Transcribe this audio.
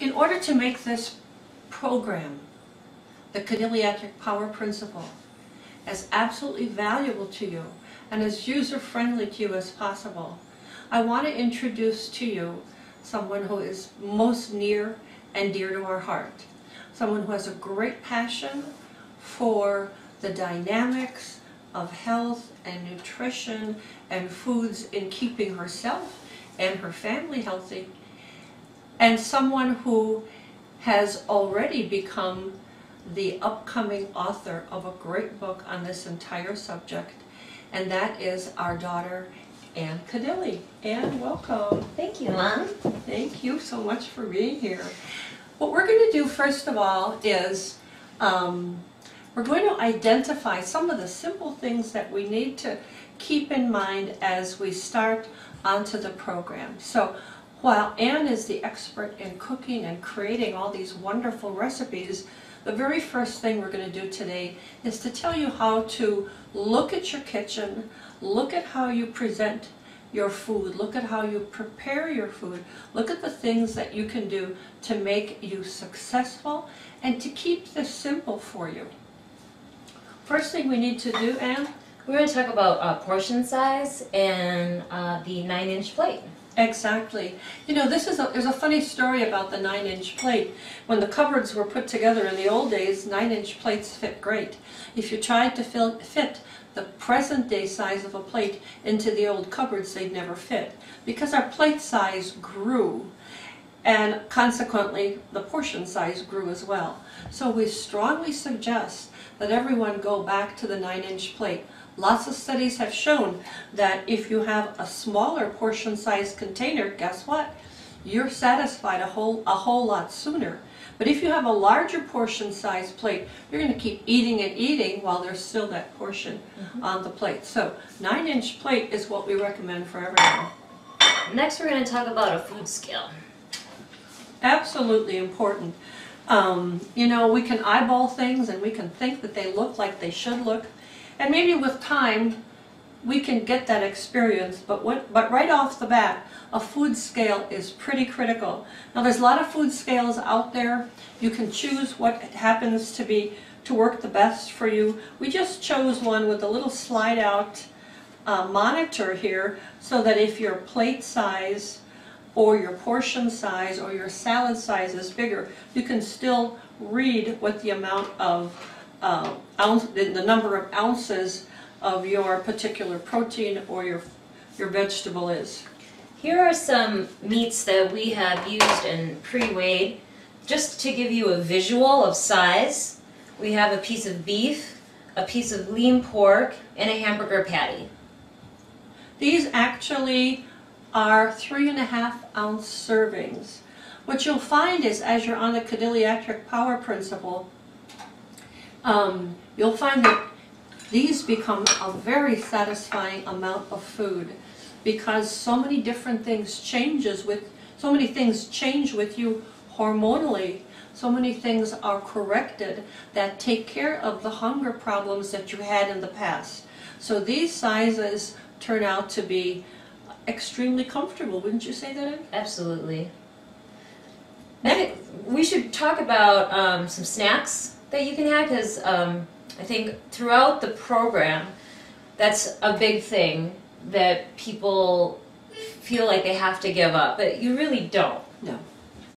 In order to make this program, the KadileAtric Power Principle, as absolutely valuable to you and as user-friendly to you as possible, I want to introduce to you someone who is most near and dear to our heart. Someone who has a great passion for the dynamics of health and nutrition and foods in keeping herself and her family healthy, and someone who has already become the upcoming author of a great book on this entire subject, and that is our daughter, Ann Kadile. Ann, welcome. Thank you, Mom. Thank you so much for being here. What we're going to do first of all is we're going to identify some of the simple things that we need to keep in mind as we start onto the program. So while Ann is the expert in cooking and creating all these wonderful recipes, the very first thing we're going to do today is to tell you how to look at your kitchen, look at how you present your food, look at how you prepare your food, look at the things that you can do to make you successful and to keep this simple for you. First thing we need to do, Ann? We're going to talk about portion size and the 9-inch plate. Exactly. You know, there's a funny story about the 9-inch plate. When the cupboards were put together in the old days, 9-inch plates fit great. If you tried to fit the present day size of a plate into the old cupboards, they'd never fit, because our plate size grew, and consequently the portion size grew as well. So we strongly suggest that everyone go back to the 9-inch plate. Lots of studies have shown that if you have a smaller portion size container, guess what? You're satisfied a whole lot sooner. But if you have a larger portion size plate, you're going to keep eating and eating while there's still that portion on the plate. So 9-inch plate is what we recommend for everyone. Next we're going to talk about a food scale. Absolutely important. You know, we can eyeball things and we can think that they look like they should look. And maybe with time, we can get that experience, but right off the bat, a food scale is pretty critical. Now, there's a lot of food scales out there. You can choose what happens to work the best for you. We just chose one with a little slide-out monitor here, so that if your plate size or your portion size or your salad size is bigger, you can still read what the amount of the number of ounces of your particular protein or your vegetable is. Here are some meats that we have used and pre-weighed just to give you a visual of size. We have a piece of beef, a piece of lean pork, and a hamburger patty. These actually are 3.5-ounce servings. What you'll find is, as you're on the KadileAtric Power Principle, you'll find that these become a very satisfying amount of food, because so many things change with you hormonally. So many things are corrected that take care of the hunger problems that you had in the past. So these sizes turn out to be extremely comfortable, wouldn't you say that? Absolutely. We should talk about some snacks that you can have, because I think throughout the program, that's a big thing that people feel like they have to give up, but you really don't. No.